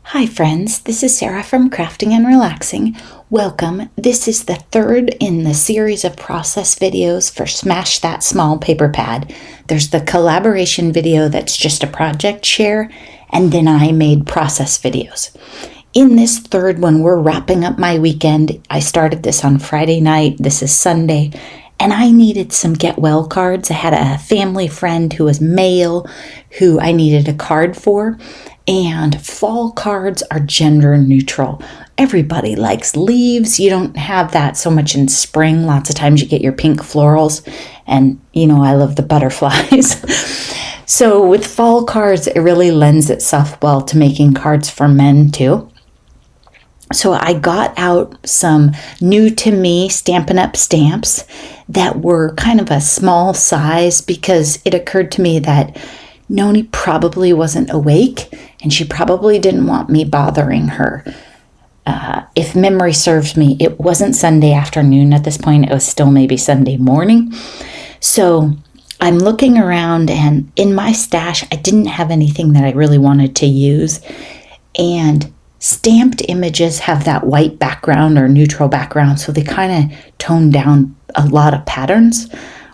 Hi friends, this is Sarah from Crafting and Relaxing. Welcome. This is the third in the series of process videos for Smash That Small Paper Pad. There's the collaboration video that's just a project share, and then I made process videos. In this third one, we're wrapping up my weekend. I started this on Friday night. This is Sunday. And I needed some get well cards. I had a family friend who was male who I needed a card for. And fall cards are gender neutral. Everybody likes leaves. You don't have that so much in spring. Lots of times you get your pink florals. And, I love the butterflies. So with fall cards, it really lends itself well to making cards for men too. So I got out some new to me Stampin' Up! Stamps that were kind of a small size because it occurred to me that Noni probably wasn't awake and she probably didn't want me bothering her. If memory serves me, it wasn't Sunday afternoon at this point. It was still maybe Sunday morning. So I'm looking around, and in my stash, I didn't have anything that I really wanted to use. And stamped images have that white background or neutral background, so they kind of tone down a lot of patterns,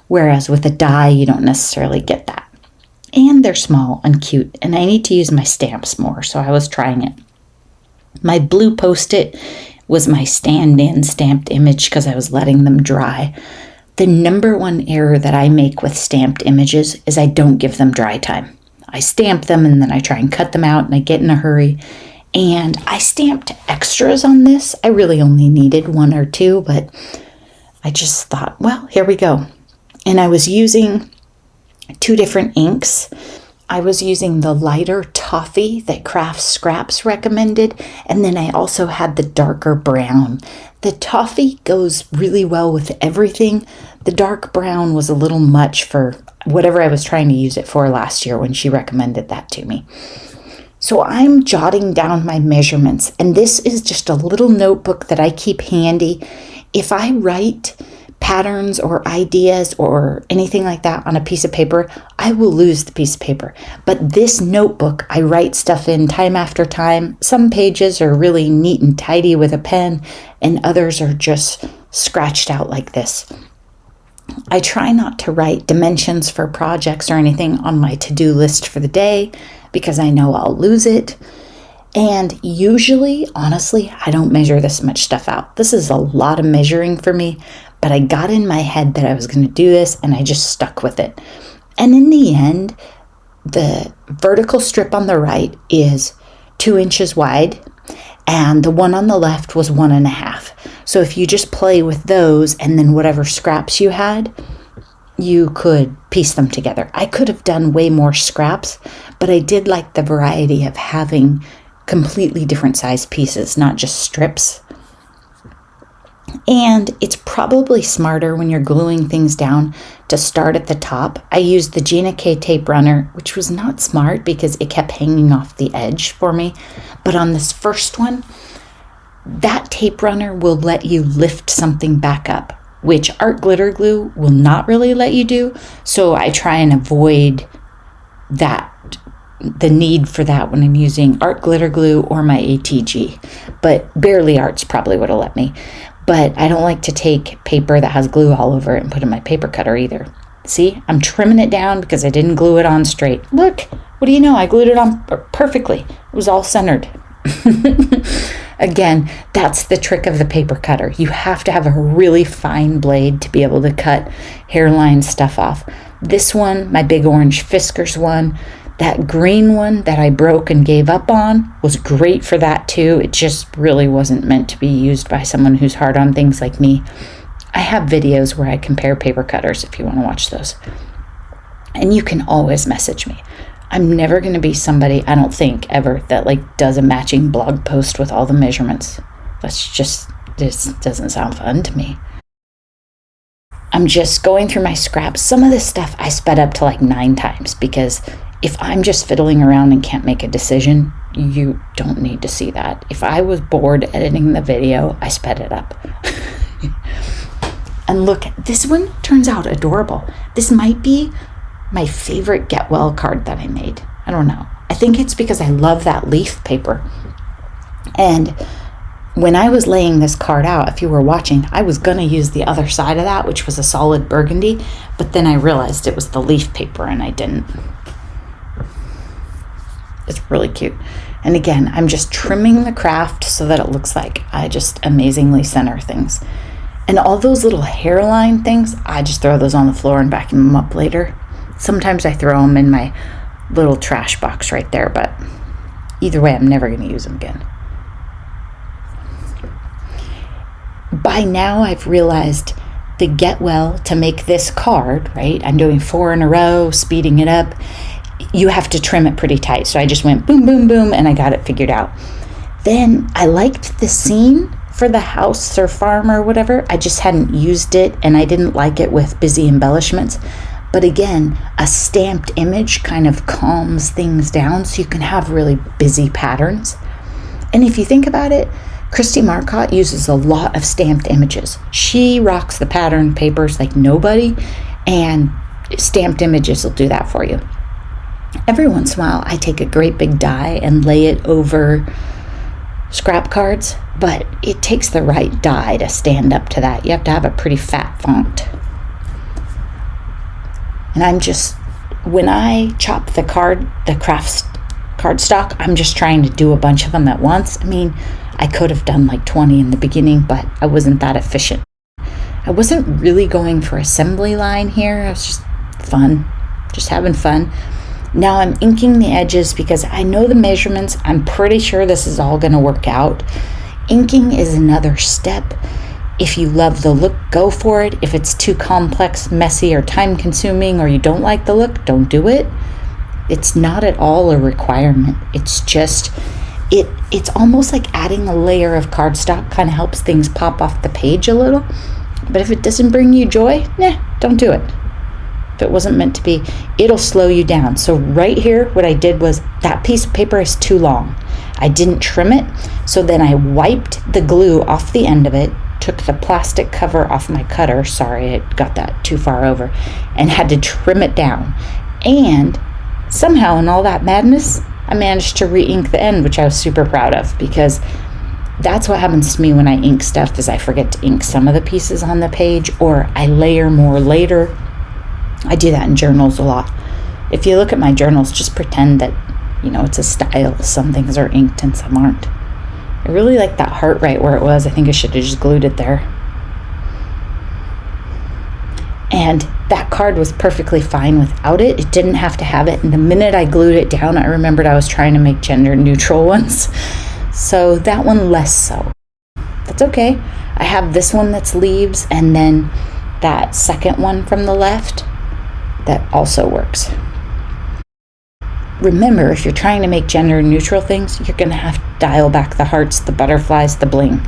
whereas with a die, you don't necessarily get that. And they're small and cute, and I need to use my stamps more, so I was trying it. My blue Post-it was my stand-in stamped image because I was letting them dry. The number one error that I make with stamped images is I don't give them dry time. I stamp them and then I try and cut them out and I get in a hurry. And I stamped extras on this. I really only needed one or two, but I just thought, well, here we go. And I was using two different inks. I was using the lighter toffee that Craft Scraps recommended, and then I also had the darker brown. The toffee goes really well with everything. The dark brown was a little much for whatever I was trying to use it for last year when she recommended that to me. So I'm jotting down my measurements, and this is just a little notebook that I keep handy. If I write patterns or ideas or anything like that on a piece of paper, I will lose the piece of paper. But this notebook, I write stuff in time after time. Some pages are really neat and tidy with a pen, and others are just scratched out like this. I try not to write dimensions for projects or anything on my to-do list for the day because I know I'll lose it. And usually, honestly, I don't measure this much stuff out. This is a lot of measuring for me, but I got in my head that I was going to do this and I just stuck with it. And in the end, the vertical strip on the right is 2 inches wide and the one on the left was 1.5. So if you just play with those and then whatever scraps you had, you could piece them together. I could have done way more scraps, but I did like the variety of having completely different size pieces, not just strips. And it's probably smarter when you're gluing things down to start at the top. I used the Gina K tape runner, which was not smart because it kept hanging off the edge for me. But on this first one, that tape runner will let you lift something back up, which art glitter glue will not really let you do. So I try and avoid the need for that when I'm using art glitter glue or my ATG. But Barely Arts probably would have let me. But I don't like to take paper that has glue all over it and put it in my paper cutter either. See, I'm trimming it down because I didn't glue it on straight. Look, what do you know? I glued it on perfectly. It was all centered. Again, that's the trick of the paper cutter. You have to have a really fine blade to be able to cut hairline stuff off. This one, my big orange Fiskars one, that green one that I broke and gave up on was great for that too. It just really wasn't meant to be used by someone who's hard on things like me. I have videos where I compare paper cutters if you want to watch those. And you can always message me. I'm never going to be somebody, I don't think, ever that does a matching blog post with all the measurements. This doesn't sound fun to me. I'm just going through my scraps. Some of this stuff I sped up to 9 times because if I'm just fiddling around and can't make a decision, you don't need to see that. If I was bored editing the video, I sped it up. And look, this one turns out adorable. This might be my favorite Get Well card that I made. I don't know. I think it's because I love that leaf paper. And when I was laying this card out, if you were watching, I was going to use the other side of that, which was a solid burgundy, but then I realized it was the leaf paper and I didn't. It's really cute. And again, I'm just trimming the craft so that it looks like I just amazingly center things. And all those little hairline things, I just throw those on the floor and vacuum them up later. Sometimes I throw them in my little trash box right there, but either way, I'm never going to use them again. By now, I've realized the get well to make this card, right? I'm doing 4 in a row, speeding it up. You have to trim it pretty tight. So I just went boom, boom, boom, and I got it figured out. Then I liked the scene for the house or farm or whatever. I just hadn't used it, and I didn't like it with busy embellishments. But again, a stamped image kind of calms things down so you can have really busy patterns. And if you think about it, Christy Marcotte uses a lot of stamped images. She rocks the pattern papers like nobody, and stamped images will do that for you. Every once in a while, I take a great big die and lay it over scrap cards, but it takes the right die to stand up to that. You have to have a pretty fat font. And when I chop the cardstock, I'm just trying to do a bunch of them at once. I mean, I could have done like 20 in the beginning, but I wasn't that efficient. I wasn't really going for assembly line here. I was just having fun. Now I'm inking the edges because I know the measurements. I'm pretty sure this is all going to work out. Inking is another step. If you love the look, go for it. If it's too complex, messy, or time-consuming, or you don't like the look, don't do it. It's not at all a requirement. It's just, it's almost like adding a layer of cardstock kind of helps things pop off the page a little. But if it doesn't bring you joy, don't do it. If it wasn't meant to be, it'll slow you down. So right here, what I did was that piece of paper is too long. I didn't trim it, so then I wiped the glue off the end of it, took the plastic cover off my cutter, sorry, I got that too far over, and had to trim it down. And somehow in all that madness, I managed to re-ink the end, which I was super proud of, because that's what happens to me when I ink stuff, is I forget to ink some of the pieces on the page, or I layer more later. I do that in journals a lot. If you look at my journals, just pretend that, it's a style. Some things are inked and some aren't. I really like that heart right where it was. I think I should have just glued it there. And that card was perfectly fine without it. It didn't have to have it. And the minute I glued it down, I remembered I was trying to make gender neutral ones. So that one less so. That's okay. I have this one that's leaves, and then that second one from the left that also works. Remember, if you're trying to make gender neutral things, you're going to have to dial back the hearts, the butterflies, the bling.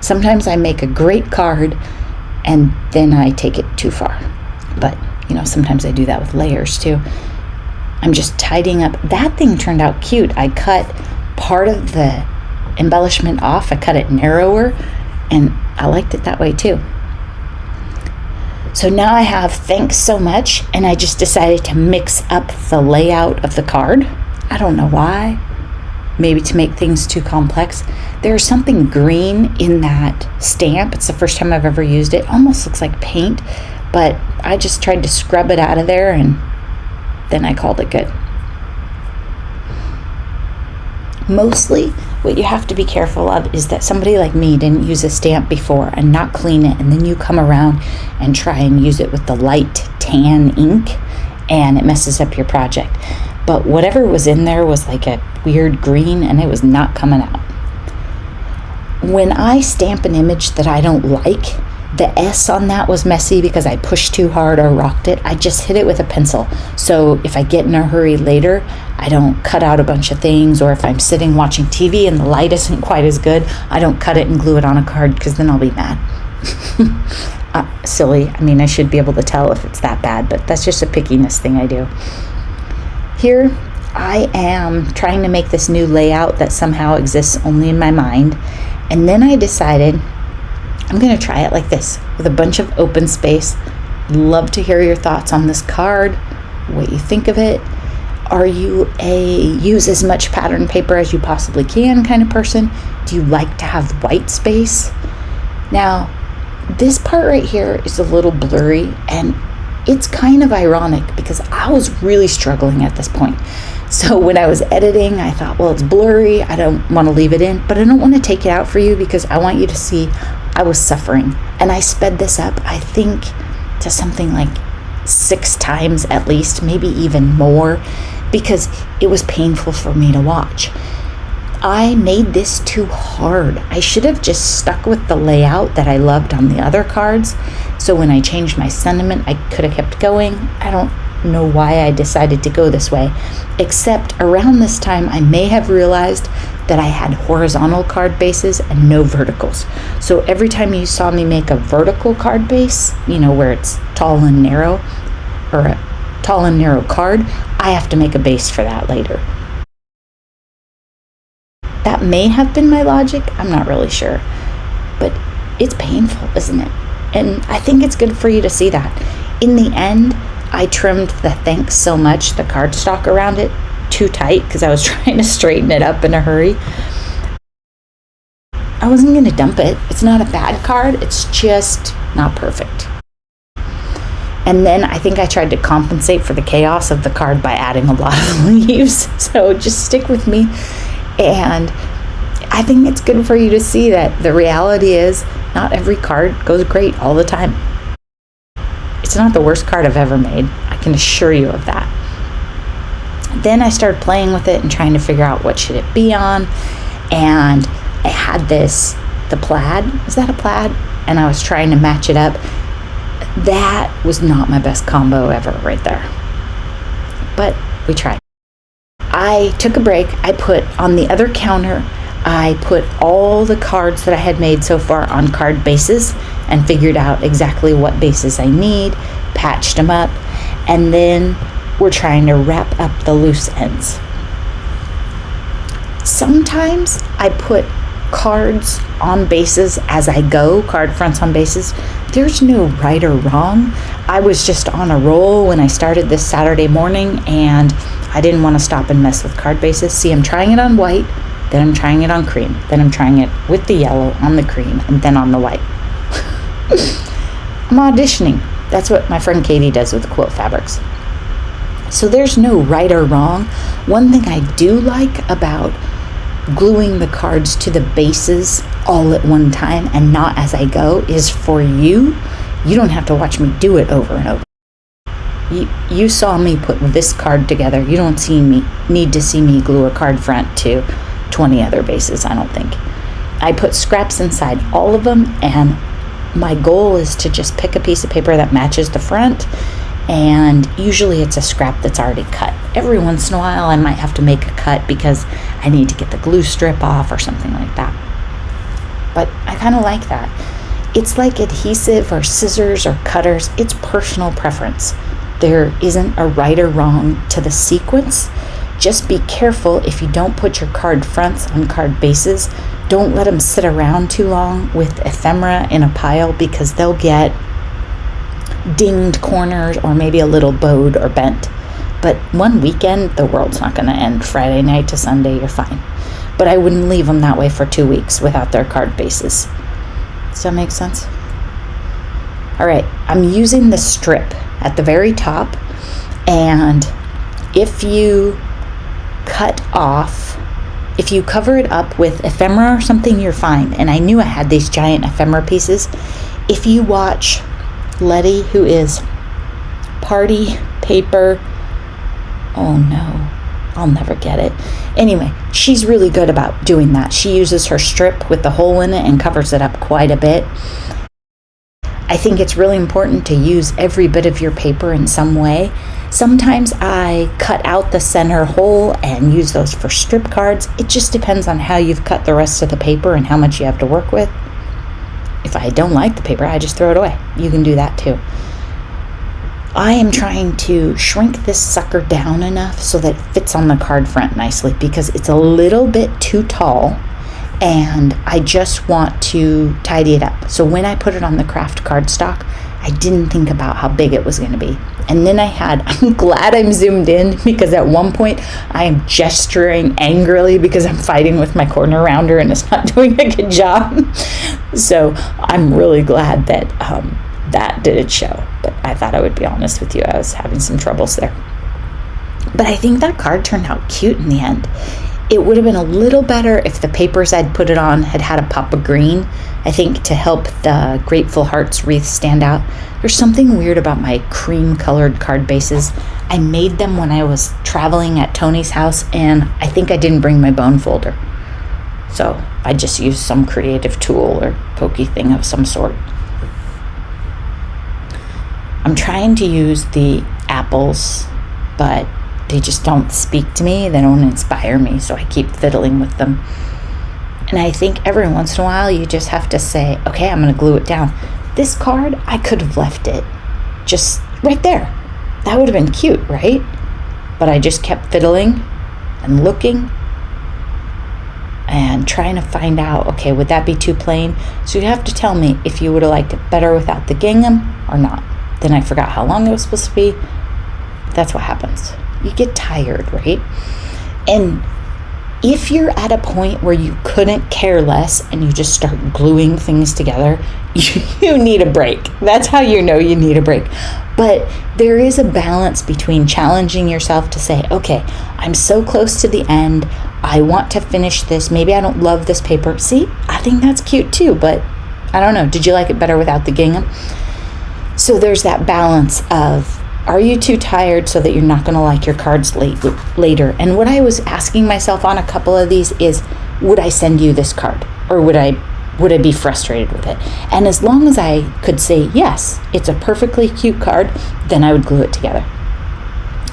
Sometimes I make a great card and then I take it too far. But, sometimes I do that with layers too. I'm just tidying up. That thing turned out cute. I cut part of the embellishment off. I cut it narrower, and I liked it that way too. So now I have thanks so much, and I just decided to mix up the layout of the card. I don't know why. Maybe to make things too complex. There's something green in that stamp. It's the first time I've ever used it. Almost looks like paint, but I just tried to scrub it out of there, and then I called it good. Mostly, what you have to be careful of is that somebody like me didn't use a stamp before and not clean it, and then you come around and try and use it with the light tan ink, and it messes up your project. But whatever was in there was like a weird green, and it was not coming out. When I stamp an image that I don't like, the S on that was messy because I pushed too hard or rocked it. I just hit it with a pencil. So if I get in a hurry later, I don't cut out a bunch of things, or if I'm sitting watching TV and the light isn't quite as good, I don't cut it and glue it on a card, because then I'll be mad. Silly. I mean, I should be able to tell if it's that bad, but that's just a pickiness thing I do. Here, I am trying to make this new layout that somehow exists only in my mind. And then I decided I'm going to try it like this, with a bunch of open space. Love to hear your thoughts on this card, what you think of it. Are you a use as much pattern paper as you possibly can kind of person? Do you like to have white space? Now, this part right here is a little blurry, and it's kind of ironic because I was really struggling at this point. So when I was editing, I thought, well, it's blurry. I don't want to leave it in, but I don't want to take it out for you because I want you to see I was suffering. And I sped this up, I think, to something like 6 times at least, maybe even more, because it was painful for me to watch. I made this too hard. I should have just stuck with the layout that I loved on the other cards. So when I changed my sentiment, I could have kept going. I don't know why I decided to go this way, except around this time I may have realized that I had horizontal card bases and no verticals. So every time you saw me make a vertical card base, where it's tall and narrow, or a tall and narrow card, I have to make a base for that later. That may have been my logic, I'm not really sure, but it's painful, isn't it? And I think it's good for you to see that. In the end, I trimmed the thanks so much, the cardstock around it, too tight because I was trying to straighten it up in a hurry. I wasn't going to dump it. It's not a bad card, it's just not perfect. And then I think I tried to compensate for the chaos of the card by adding a lot of leaves. So just stick with me. And I think it's good for you to see that the reality is not every card goes great all the time. It's not the worst card I've ever made. I can assure you of that. Then I started playing with it and trying to figure out what should it be on. And I had the plaid. Is that a plaid? And I was trying to match it up. That was not my best combo ever right there. But we tried. I took a break. I put on the other counter, I put all the cards that I had made so far on card bases and figured out exactly what bases I need, patched them up, and then we're trying to wrap up the loose ends. Sometimes I put cards on bases as I go, card fronts on bases. There's no right or wrong. I was just on a roll when I started this Saturday morning, and I didn't want to stop and mess with card bases. See, I'm trying it on white, then I'm trying it on cream, then I'm trying it with the yellow on the cream, and then on the white. I'm auditioning. That's what my friend Katie does with quilt fabrics. So there's no right or wrong. One thing I do like about gluing the cards to the bases all at one time and not as I go is for you don't have to watch me do it over and over. You saw me put this card together. You don't need to see me glue a card front to 20 other bases, I don't think. I put scraps inside all of them, and my goal is to just pick a piece of paper that matches the front, and usually it's a scrap that's already cut. Every once in a while I might have to make a cut because I need to get the glue strip off or something like that. But I kind of like that. It's like adhesive or scissors or cutters. It's personal preference. There isn't a right or wrong to the sequence. Just be careful if you don't put your card fronts on card bases. Don't let them sit around too long with ephemera in a pile because they'll get dinged corners or maybe a little bowed or bent. But one weekend, the world's not going to end. Friday night to Sunday, you're fine. But I wouldn't leave them that way for 2 weeks without their card bases. Does that make sense? All right, I'm using the strip at the very top, and if you cover it up with ephemera or something, you're fine. And I knew I had these giant ephemera pieces. If you watch Letty, who is Party Paper, oh no, I'll never get it. Anyway, she's really good about doing that. She uses her strip with the hole in it and covers it up quite a bit. I think it's really important to use every bit of your paper in some way. Sometimes I cut out the center hole and use those for strip cards. It just depends on how you've cut the rest of the paper and how much you have to work with. If I don't like the paper, I just throw it away. You can do that too. I am trying to shrink this sucker down enough so that it fits on the card front nicely because it's a little bit too tall and I just want to tidy it up. So when I put it on the craft cardstock, I I didn't think about how big it was going to be. And then I'm glad I'm zoomed in, because at one point I am gesturing angrily because I'm fighting with my corner rounder and it's not doing a good job. So I'm really glad that that didn't show. But I thought I would be honest with you. I was having some troubles there. But I think that card turned out cute in the end. It would have been a little better if the papers I'd put it on had a pop of green, I think, to help the Grateful Hearts wreath stand out. There's something weird about my cream-colored card bases. I made them when I was traveling at Tony's house, and I think I didn't bring my bone folder. So I just used some creative tool or pokey thing of some sort. I'm trying to use the apples, but they just don't speak to me. They don't inspire me, so I keep fiddling with them. And I think every once in a while you just have to say, okay, I'm going to glue it down. This card, I could have left it just right there. That would have been cute, right? But I just kept fiddling and looking and trying to find out, okay, would that be too plain? So you have to tell me if you would have liked it better without the gingham or not. Then I forgot how long it was supposed to be. That's what happens. You get tired, right? And if you're at a point where you couldn't care less and you just start gluing things together, you need a break. That's how you know you need a break. But there is a balance between challenging yourself to say, okay, I'm so close to the end. I want to finish this. Maybe I don't love this paper. See, I think that's cute too, but I don't know. Did you like it better without the gingham? So there's that balance of, are you too tired so that you're not going to like your cards later? And what I was asking myself on a couple of these is, would I send you this card? Or would I be frustrated with it? And as long as I could say, yes, it's a perfectly cute card, then I would glue it together.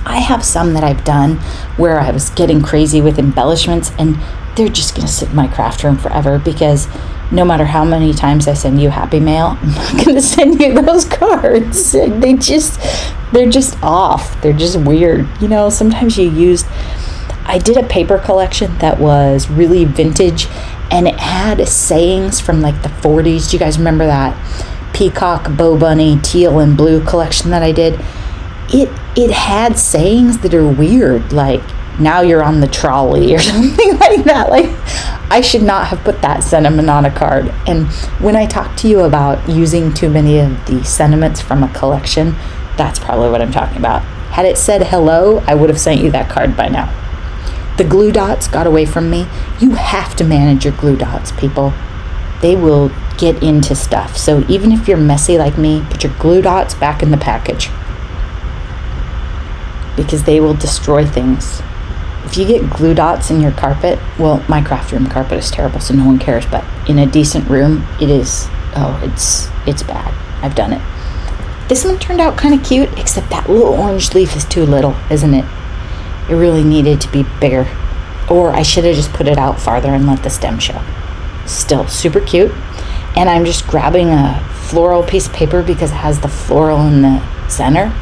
I have some that I've done where I was getting crazy with embellishments, and they're just going to sit in my craft room forever, because no matter how many times I send you happy mail, I'm not going to send you those cards. They're just off. They're just weird. You know, sometimes I did a paper collection that was really vintage, and it had sayings from like the 40s. Do you guys remember that peacock, bow bunny, teal, and blue collection that I did? It had sayings that are weird, like, now you're on the trolley or something like that. Like, I should not have put that sentiment on a card. And when I talk to you about using too many of the sentiments from a collection, that's probably what I'm talking about. Had it said hello, I would have sent you that card by now. The glue dots got away from me. You have to manage your glue dots, people. They will get into stuff. So even if you're messy like me, put your glue dots back in the package, because they will destroy things. If you get glue dots in your carpet, well, my craft room carpet is terrible, so no one cares, but in a decent room, it's bad. I've done it. This one turned out kind of cute, except that little orange leaf is too little, isn't it? It really needed to be bigger. Or I should have just put it out farther and let the stem show. Still super cute. And I'm just grabbing a floral piece of paper because it has the floral in the center.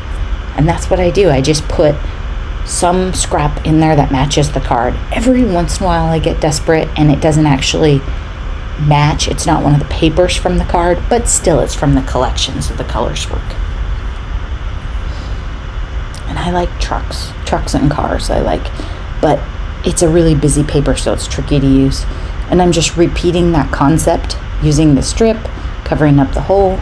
And that's what I do. I just put some scrap in there that matches the card. Every once in a while I get desperate and it doesn't actually match. It's not one of the papers from the card, but still it's from the collection, so the colors work. And I like trucks and cars but it's a really busy paper, so it's tricky to use. And I'm just repeating that concept using the strip, covering up the hole.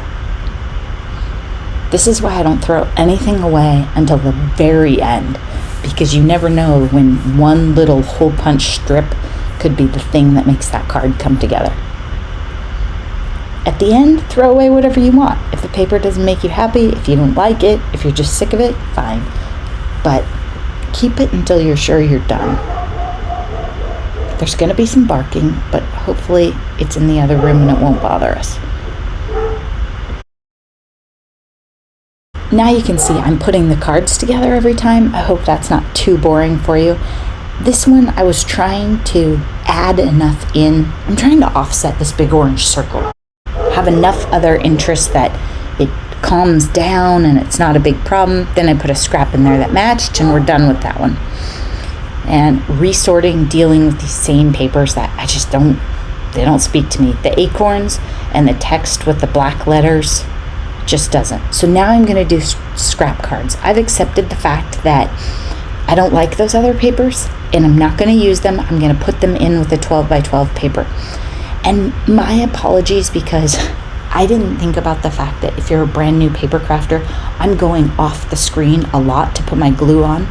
This is why I don't throw anything away until the very end, because you never know when one little hole punch strip could be the thing that makes that card come together. At the end, throw away whatever you want. If the paper doesn't make you happy, if you don't like it, if you're just sick of it, fine. But keep it until you're sure you're done. There's going to be some barking, but hopefully it's in the other room and it won't bother us. Now you can see I'm putting the cards together every time. I hope that's not too boring for you. This one I was trying to add enough in. I'm trying to offset this big orange circle. Have enough other interests that it calms down and it's not a big problem. Then I put a scrap in there that matched and we're done with that one. And resorting, dealing with these same papers that they don't speak to me. The acorns and the text with the black letters just doesn't. So now I'm going to do scrap cards. I've accepted the fact that I don't like those other papers and I'm not going to use them. I'm going to put them in with a 12 by 12 paper. And my apologies, because I didn't think about the fact that if you're a brand new paper crafter, I'm going off the screen a lot to put my glue on.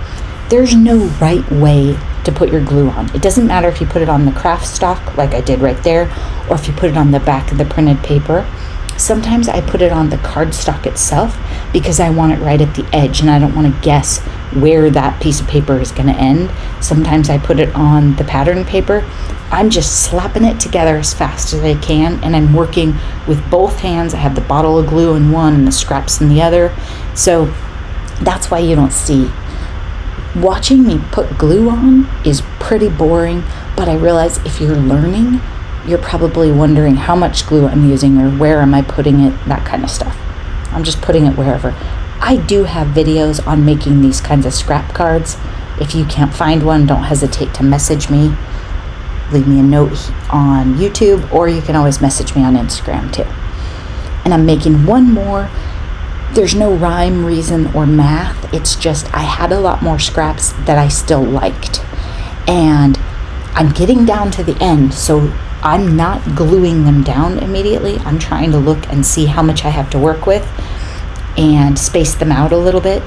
There's no right way to put your glue on. It doesn't matter if you put it on the craft stock like I did right there, or if you put it on the back of the printed paper. Sometimes I put it on the cardstock itself because I want it right at the edge and I don't want to guess where that piece of paper is going to end. Sometimes I put it on the pattern paper. I'm just slapping it together as fast as I can, and I'm working with both hands. I have the bottle of glue in one and the scraps in the other. So that's why you don't see. Watching me put glue on is pretty boring, but I realize if you're learning, you're probably wondering how much glue I'm using or where am I putting it, that kind of stuff. I'm just putting it wherever. I do have videos on making these kinds of scrap cards. If you can't find one, don't hesitate to message me. Leave me a note on YouTube, or you can always message me on Instagram too. And I'm making one more. There's no rhyme, reason, or math. It's just I had a lot more scraps that I still liked. And I'm getting down to the end, so I'm not gluing them down immediately. I'm trying to look and see how much I have to work with and space them out a little bit.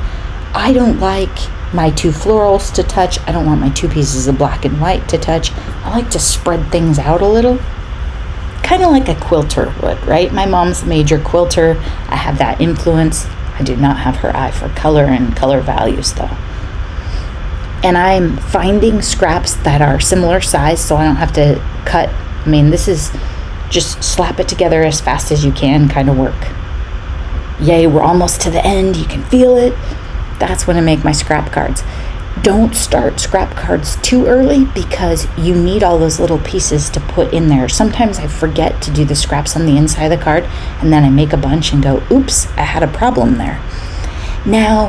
I don't like my two florals to touch. I don't want my two pieces of black and white to touch. I like to spread things out a little, kind of like a quilter would, right? My mom's a major quilter. I have that influence. I do not have her eye for color and color values though. And I'm finding scraps that are similar size so I don't have to cut. I mean, this is just slap it together as fast as you can kind of work. Yay, we're almost to the end. You can feel it. That's when I make my scrap cards. Don't start scrap cards too early because you need all those little pieces to put in there. Sometimes I forget to do the scraps on the inside of the card, and then I make a bunch and go, oops, I had a problem there. Now,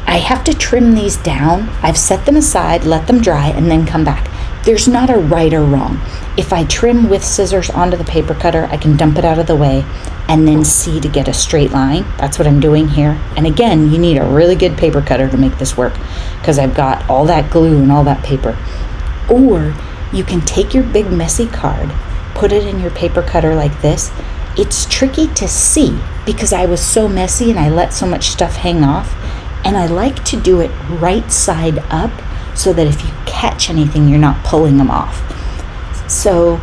I have to trim these down. I've set them aside, let them dry, and then come back. There's not a right or wrong. If I trim with scissors onto the paper cutter, I can dump it out of the way and then see to get a straight line. That's what I'm doing here. And again, you need a really good paper cutter to make this work because I've got all that glue and all that paper. Or you can take your big messy card, put it in your paper cutter like this. It's tricky to see because I was so messy and I let so much stuff hang off. And I like to do it right side up so that if you catch anything, you're not pulling them off. So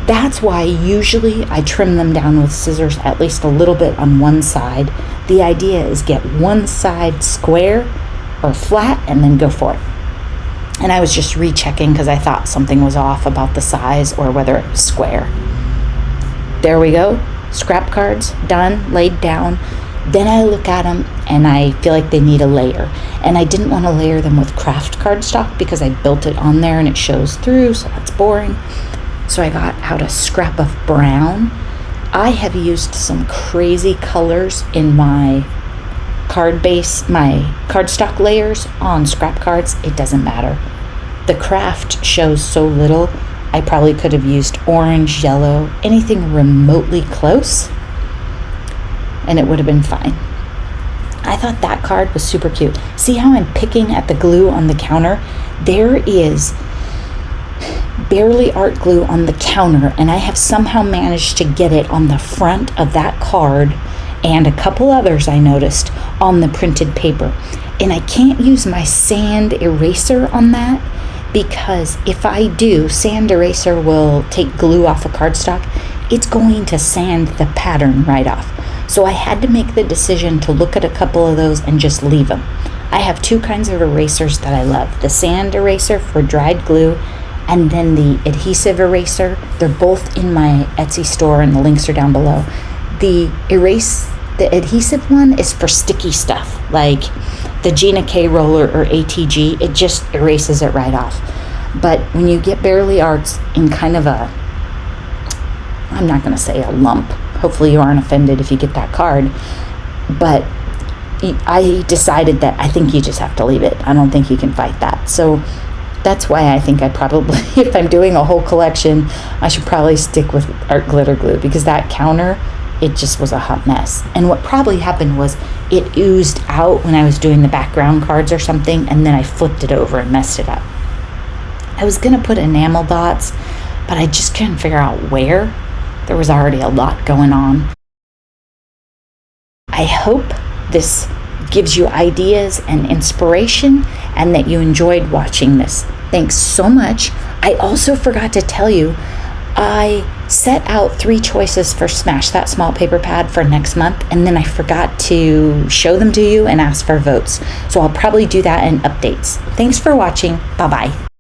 that's why usually I trim them down with scissors at least a little bit on one side. The idea is get one side square or flat and then go for it. And I was just rechecking because I thought something was off about the size or whether it was square. There we go. Scrap cards done, laid down. Then I look at them and I feel like they need a layer. And I didn't want to layer them with craft cardstock because I built it on there and it shows through, so that's boring. So I got out a scrap of brown. I have used some crazy colors in my card base, my cardstock layers on scrap cards. It doesn't matter. The craft shows so little. I probably could have used orange, yellow, anything remotely close, and it would have been fine. I thought that card was super cute. See how I'm picking at the glue on the counter? There is barely art glue on the counter, and I have somehow managed to get it on the front of that card and a couple others I noticed on the printed paper. And I can't use my sand eraser on that because if I do, sand eraser will take glue off of cardstock. It's going to sand the pattern right off. So I had to make the decision to look at a couple of those and just leave them. I have two kinds of erasers that I love. The sand eraser for dried glue and then the adhesive eraser. They're both in my Etsy store and the links are down below. The adhesive one is for sticky stuff like the Gina K roller or ATG. It just erases it right off. But when you get barely arts in kind of a, I'm not going to say a lump. Hopefully you aren't offended if you get that card. But I decided that I think you just have to leave it. I don't think you can fight that. So that's why I think I probably, if I'm doing a whole collection, I should probably stick with art glitter glue because that counter it just was a hot mess. And what probably happened was it oozed out when I was doing the background cards or something, and then I flipped it over and messed it up. I was gonna put enamel dots, but I just couldn't figure out where. There was already a lot going on. I hope this gives you ideas and inspiration and that you enjoyed watching this. Thanks so much. I also forgot to tell you, I set out 3 choices for Smash That Small Paper Pad for next month, and then I forgot to show them to you and ask for votes. So I'll probably do that in updates. Thanks for watching. Bye-bye.